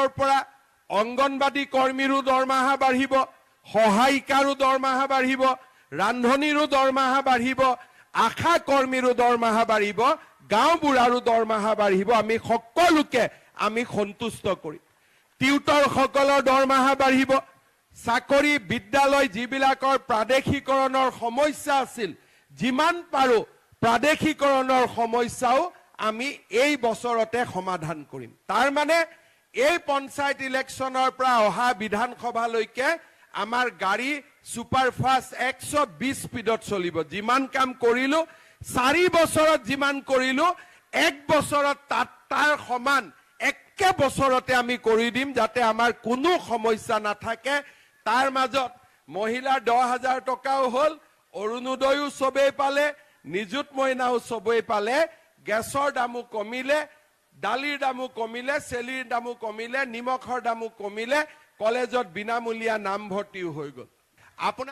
বছৰৰ পৰা অংগনবাদী কৰ্মীৰো দৰমহা বাঢ়িব, সহায়িকাৰো দৰমহা বাঢ়িব, ৰান্ধনীৰো দৰমহা বাঢ়িব, আশা কৰ্মীৰো দৰমহা বাঢ়িব, গাঁওবুঢ়াৰো দৰমহা বাঢ়িব। আমি সকলোকে আমি সন্তুষ্ট কৰিম। টিউটৰসকলৰ দৰমহা বাঢ়িব। চাকৰি বিদ্যালয় যিবিলাকৰ প্ৰাদেশিকৰণৰ সমস্যা আছিল, যিমান পাৰো প্ৰাদেশিকৰণৰ সমস্যাও আমি এই বছৰতে সমাধান কৰিম। তাৰ মানে এই পঞ্চায়ত ইলেকশ্যনৰ পৰা অহা বিধানসভালৈকে আমাৰ গাড়ী ছুপাৰফাষ্ট 120 স্পীডত চলিব। যিমান কাম কৰিলো 4 বছৰত যিমান কৰিলো 1 বছৰত তাৰ সমান একে বছৰতে আমি কৰি দিম, যাতে আমাৰ কোনো সমস্যা নাথাকে। তাৰ মাজত মহিলাৰ 10,000 টকাও হ'ল, অৰুণোদয়ো চবেই পালে, নিযুত মইনাও চবেই পালে, গেছৰ দামো কমিলে, দালিৰ দামো কমিলে, চেলিৰ দামো কমিলে, নিমখৰ দামো কমিলে, কলেজত বিনামূলীয়া নামভৰ্তিও হৈ গ'ল। আপোনাৰ